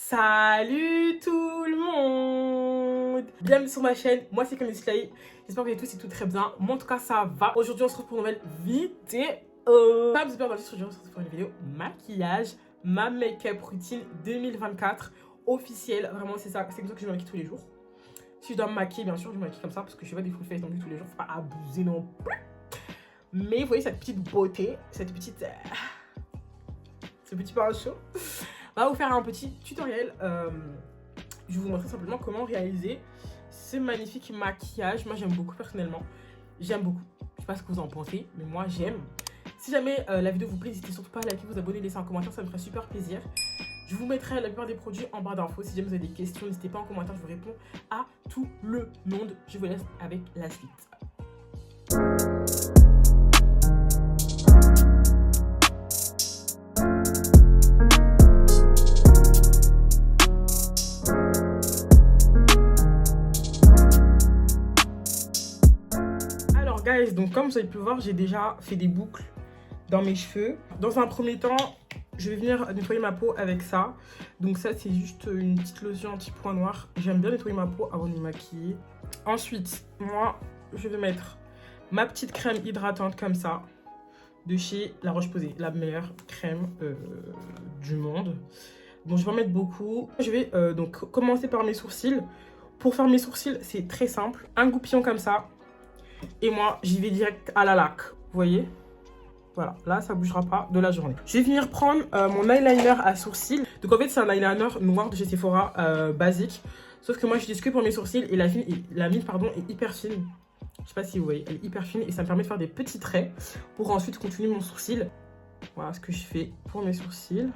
Salut tout le monde! Bienvenue sur ma chaîne, moi c'est Camille Slay. J'espère que vous allez tous et tout très bien. Moi en tout cas ça va. Aujourd'hui on se retrouve pour une nouvelle vidéo. Pas besoin dans le titre, aujourd'hui on se retrouve pour une vidéo maquillage, ma make-up routine 2024 officielle. Vraiment c'est ça, c'est comme ça que je me maquille tous les jours. Si je dois me maquiller bien sûr je me maquille comme ça parce que je fais pas des full face non plus tous les jours. Faut pas abuser non plus. Mais vous voyez cette petite beauté, cette petite... ce petit pinceau. On va vous faire un petit tutoriel. Je vais vous montrer simplement comment réaliser ce magnifique maquillage. Moi j'aime beaucoup personnellement. J'aime beaucoup. Je sais pas ce que vous en pensez, mais moi j'aime. Si jamais la vidéo vous plaît, n'hésitez surtout pas à liker, vous abonner, laisser un commentaire, ça me ferait super plaisir. Je vous mettrai la plupart des produits en barre d'infos. Si jamais vous avez des questions, n'hésitez pas en commentaire, je vous réponds à tout le monde. Je vous laisse avec la suite. Guys, donc comme vous avez pu voir, j'ai déjà fait des boucles dans mes cheveux. Dans un premier temps, je vais venir nettoyer ma peau avec ça. Donc ça, c'est juste une petite lotion anti-point noir. J'aime bien nettoyer ma peau avant de me maquiller. Ensuite, moi, je vais mettre ma petite crème hydratante comme ça, de chez La Roche-Posay, la meilleure crème du monde. Donc je vais en mettre beaucoup. Je vais donc commencer par mes sourcils. Pour faire mes sourcils, c'est très simple. Un goupillon comme ça. Et moi, j'y vais direct à la laque. Vous voyez? Voilà, là, ça ne bougera pas de la journée. Je vais venir prendre mon eyeliner à sourcils. Donc, en fait, c'est un eyeliner noir de chez Sephora basique. Sauf que moi, j'utilise que pour mes sourcils. Et la mine est hyper fine. Je sais pas si vous voyez, elle est hyper fine. Et ça me permet de faire des petits traits pour ensuite continuer mon sourcil. Voilà ce que je fais pour mes sourcils.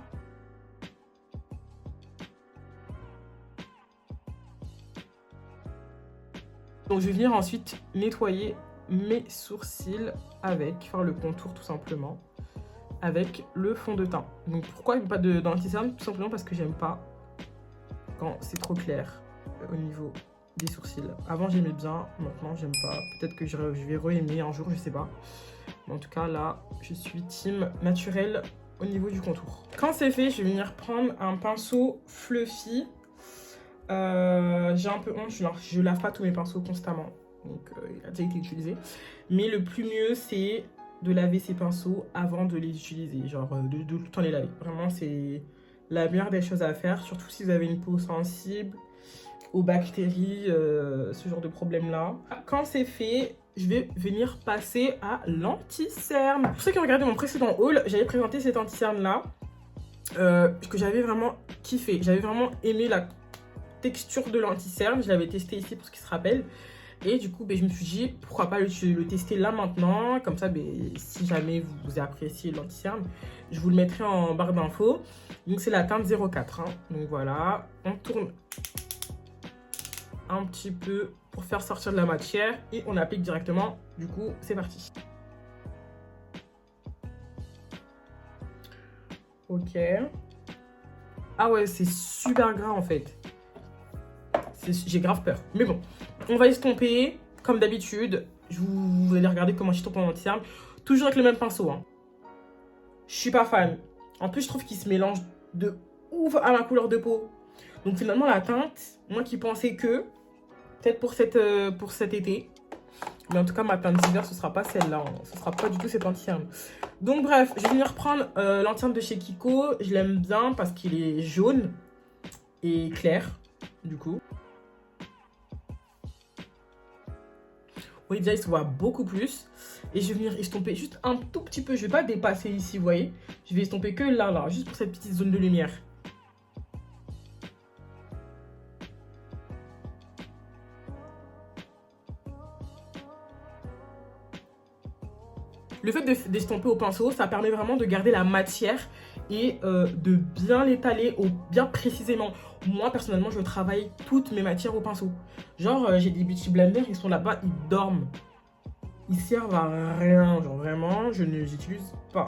Donc je vais venir ensuite nettoyer mes sourcils avec, faire le contour tout simplement, avec le fond de teint. Donc pourquoi il n'y a pas d'anti-cerne? Tout simplement parce que j'aime pas quand c'est trop clair au niveau des sourcils. Avant j'aimais bien, maintenant j'aime pas. Peut-être que je vais re-aimer un jour, je sais pas. Mais en tout cas là, je suis team naturel au niveau du contour. Quand c'est fait, je vais venir prendre un pinceau fluffy. J'ai un peu honte, je lave pas tous mes pinceaux constamment, donc il a déjà été utilisé. Mais le plus mieux, c'est de laver ces pinceaux avant de les utiliser, genre de tout le temps les laver. Vraiment, c'est la meilleure des choses à faire, surtout si vous avez une peau sensible aux bactéries, ce genre de problème-là. Quand c'est fait, je vais venir passer à l'anti-cerne. Pour ceux qui ont regardé mon précédent haul, j'avais présenté cet anti-cerne-là, que j'avais vraiment kiffé. J'avais vraiment aimé la texture de l'anti-cerne, je l'avais testé ici pour ce qui se rappelle, et du coup je me suis dit pourquoi pas le tester là maintenant, comme ça si jamais vous appréciez l'anti-cerne, je vous le mettrai en barre d'infos. Donc c'est la teinte 04 hein. Donc voilà, on tourne un petit peu pour faire sortir de la matière et on applique directement. Du coup c'est parti. Ok, ah ouais, c'est super gras en fait. J'ai grave peur. Mais bon, on va estomper comme d'habitude. Vous allez regarder comment j'estompe mon anti-cerne. Toujours avec le même pinceau. Hein. Je suis pas fan. En plus, je trouve qu'il se mélange de ouf à ma couleur de peau. Donc finalement, la teinte, moi qui pensais que, peut-être pour cet été, mais en tout cas, ma teinte d'hiver, ce sera pas celle-là. Hein. Ce sera pas du tout cette anti-cerne. Donc bref, je vais venir prendre l'anti-cerne de chez Kiko. Je l'aime bien parce qu'il est jaune et clair, du coup. Oui, déjà, il se voit beaucoup plus. Et je vais venir estomper juste un tout petit peu. Je ne vais pas dépasser ici, vous voyez. Je vais estomper que là, juste pour cette petite zone de lumière. Le fait d'estomper au pinceau, ça permet vraiment de garder la matière et de bien l'étaler bien précisément. Moi, personnellement, je travaille toutes mes matières au pinceau. Genre, j'ai des beauty blenders, ils sont là-bas, ils dorment. Ils servent à rien, genre vraiment, je ne les utilise pas.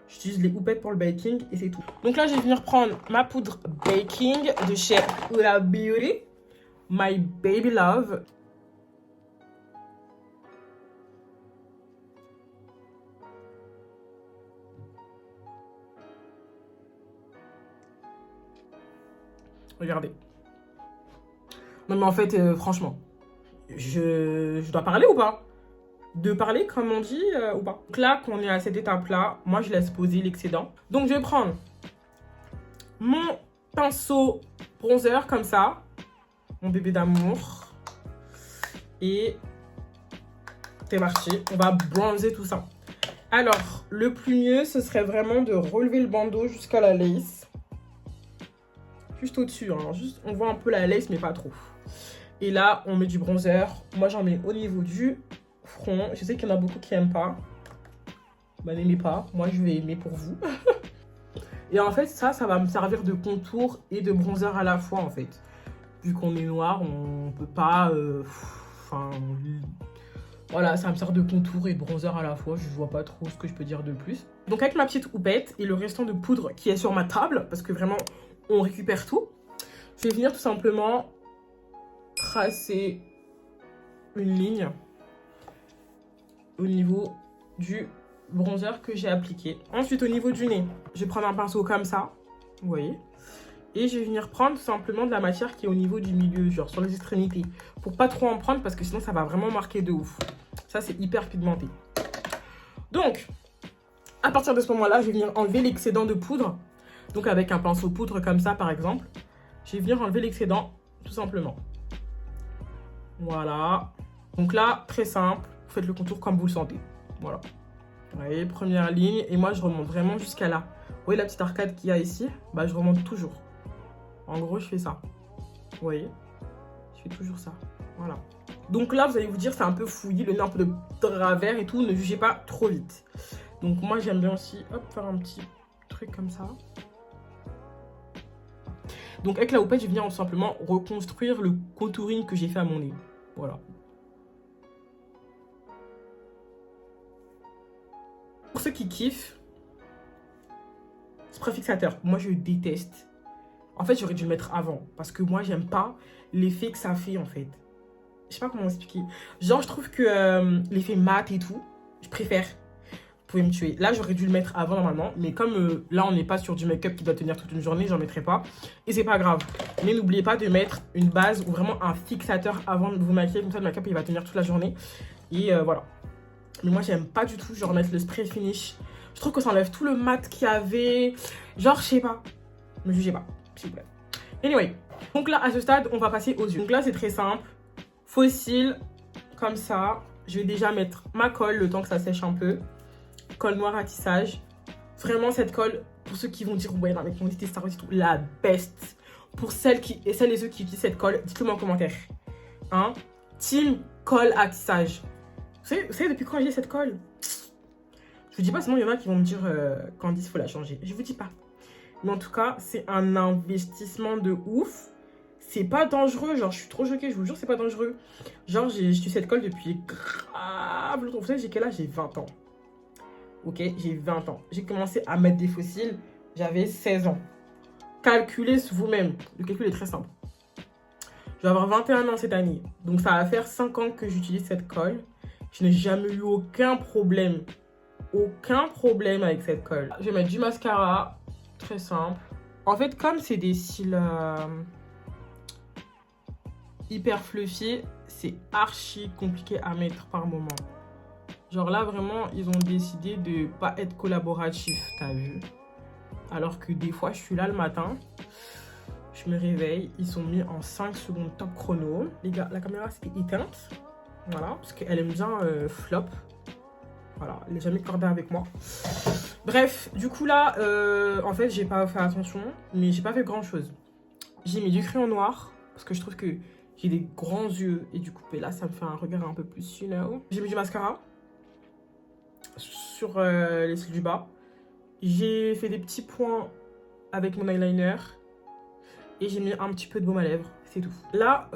J'utilise les houppettes pour le baking et c'est tout. Donc là, je vais venir prendre ma poudre baking de chez Huda Beauty, My Baby Love. Regardez. Non mais en fait, franchement, je dois parler ou pas? De parler comme on dit ou pas? Donc là, qu'on est à cette étape-là, moi je laisse poser l'excédent. Donc je vais prendre mon pinceau bronzer comme ça, mon bébé d'amour. Et c'est parti, on va bronzer tout ça. Alors, le plus mieux, ce serait vraiment de relever le bandeau jusqu'à la lace. Juste au-dessus, hein. Juste, on voit un peu la lace, mais pas trop. Et là, on met du bronzer. Moi, j'en mets au niveau du front. Je sais qu'il y en a beaucoup qui n'aiment pas. Bah, n'aimez pas. Moi, je vais aimer pour vous. Et en fait, ça va me servir de contour et de bronzer à la fois, en fait. Vu qu'on est noir, on peut pas... voilà, ça me sert de contour et de bronzer à la fois. Je vois pas trop ce que je peux dire de plus. Donc, avec ma petite houppette et le restant de poudre qui est sur ma table, parce que vraiment, on récupère tout, je vais venir tout simplement tracer une ligne au niveau du bronzer que j'ai appliqué. Ensuite, au niveau du nez, je vais prendre un pinceau comme ça, vous voyez. Et je vais venir prendre tout simplement de la matière qui est au niveau du milieu, genre sur les extrémités. Pour pas trop en prendre parce que sinon ça va vraiment marquer de ouf. Ça, c'est hyper pigmenté. Donc, à partir de ce moment-là, je vais venir enlever l'excédent de poudre. Donc avec un pinceau poudre comme ça, par exemple. Je vais venir enlever l'excédent, tout simplement. Voilà. Donc là, très simple. Vous faites le contour comme vous le sentez. Voilà. Vous voyez, première ligne. Et moi, je remonte vraiment jusqu'à là. Vous voyez la petite arcade qu'il y a ici? Bah, je remonte toujours. En gros, je fais ça. Vous voyez? Je fais toujours ça. Voilà. Donc là, vous allez vous dire, c'est un peu fouillis, le nez un peu de travers et tout. Ne jugez pas trop vite. Donc moi, j'aime bien aussi, hop, faire un petit truc comme ça. Donc avec la houppette, je vais venir tout simplement reconstruire le contouring que j'ai fait à mon nez. Voilà. Pour ceux qui kiffent, spray fixateur. Moi, je déteste. En fait, j'aurais dû le mettre avant. Parce que moi, j'aime pas l'effet que ça fait, en fait. Je sais pas comment expliquer. Genre, je trouve que l'effet mat et tout, je préfère. Vous pouvez me tuer. Là, j'aurais dû le mettre avant, normalement. Mais comme là, on n'est pas sur du make-up qui doit tenir toute une journée, j'en mettrai pas. Et c'est pas grave. Mais n'oubliez pas de mettre une base ou vraiment un fixateur avant de vous maquiller. Comme ça, le make-up, il va tenir toute la journée. Et voilà. Mais moi, j'aime pas du tout, genre, mettre le spray finish. Je trouve que ça enlève tout le mat qu'il y avait. Genre, je sais pas. Ne me jugez pas, s'il vous plaît. Anyway. Donc là, à ce stade, on va passer aux yeux. Donc là, c'est très simple. Faux cils, comme ça. Je vais déjà mettre ma colle, le temps que ça sèche un peu. Colle noire à tissage. Vraiment, cette colle, pour ceux qui vont dire, ouais, non, mais comment c'était Star Wars et tout, la best. Pour celles et ceux qui utilisent cette colle, dites-le moi en commentaire. Hein? Team colle à tissage. Vous savez depuis quand j'ai cette colle? Je vous dis pas, sinon il y en a qui vont me dire Candice, il faut la changer. Je vous dis pas. Mais en tout cas, c'est un investissement de ouf. C'est pas dangereux, genre je suis trop choquée, je vous jure, c'est pas dangereux. Genre, j'ai cette colle depuis grave longtemps. Vous savez, j'ai quel âge? J'ai 20 ans. Ok, j'ai 20 ans. J'ai commencé à mettre des fossiles, j'avais 16 ans. Calculez vous-même. Le calcul est très simple. Je vais avoir 21 ans cette année. Donc ça va faire 5 ans que j'utilise cette colle. Je n'ai jamais eu aucun problème. Aucun problème avec cette colle. Je vais mettre du mascara. Très simple. En fait, comme c'est des cils hyper fluffy, c'est archi compliqué à mettre par moment. Genre là, vraiment, ils ont décidé de pas être collaboratifs, t'as vu? Alors que des fois, je suis là le matin, je me réveille, ils sont mis en 5 secondes top chrono. Les gars, la caméra c'était éteinte. Voilà, parce qu'elle aime bien flop. Voilà, elle n'est jamais cordée avec moi. Bref, du coup là, en fait, j'ai pas fait attention, mais j'ai pas fait grand chose. J'ai mis du crayon noir, parce que je trouve que j'ai des grands yeux, et du coup, là, ça me fait un regard un peu plus, you know. J'ai mis du mascara sur les cils du bas. J'ai fait des petits points avec mon eyeliner. Et j'ai mis un petit peu de baume à lèvres, c'est tout. Là,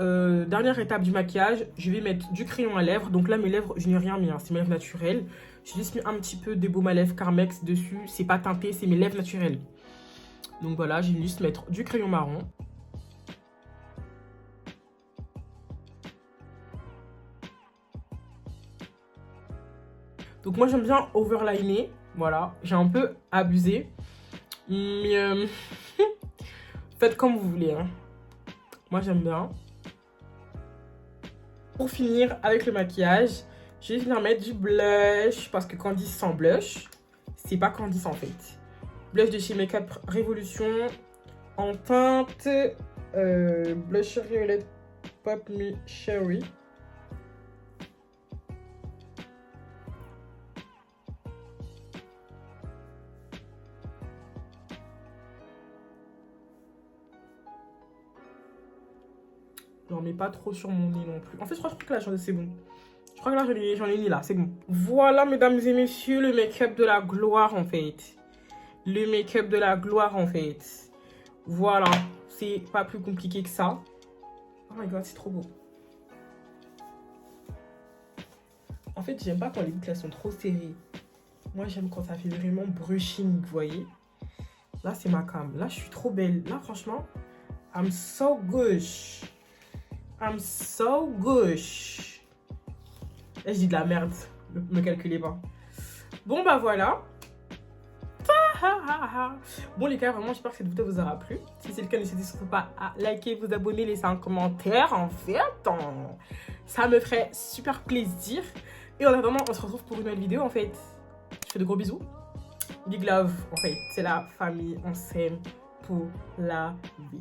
dernière étape du maquillage, je vais mettre du crayon à lèvres. Donc là, mes lèvres, je n'ai rien mis, hein, c'est mes lèvres naturelles. J'ai juste mis un petit peu de baume à lèvres Carmex dessus. C'est pas teinté, c'est mes lèvres naturelles. Donc voilà, j'ai juste mettre du crayon marron. Donc moi, j'aime bien overliner. Voilà, j'ai un peu abusé. Mais faites comme vous voulez, hein. Moi, j'aime bien. Pour finir avec le maquillage, je vais venir mettre du blush parce que Candice sans blush, c'est pas Candice en fait. Blush de chez Makeup Révolution en teinte blush Violet Pop Me Cherry. J'en mets pas trop sur mon nez non plus. En fait, je crois que là, c'est bon. Je crois que là, j'en ai mis là, c'est bon. Voilà, mesdames et messieurs, le make-up de la gloire, en fait. Le make-up de la gloire, en fait. Voilà, c'est pas plus compliqué que ça. Oh my god, c'est trop beau. En fait, j'aime pas quand les boucles, elles sont trop serrées. Moi, j'aime quand ça fait vraiment brushing, vous voyez. Là, c'est ma cam. Là, je suis trop belle. Là, franchement, I'm so gush. I'm so gush. Là, je dis de la merde. Me calculez pas. Bon, bah voilà. Bon, les gars, vraiment, j'espère que cette vidéo vous aura plu. Si c'est le cas, n'hésitez surtout pas à liker, vous abonner, laisser un commentaire. En fait, ça me ferait super plaisir. Et en attendant, on se retrouve pour une nouvelle vidéo, en fait. Je fais de gros bisous. Big love, en fait. C'est la famille. On s'aime pour la vie.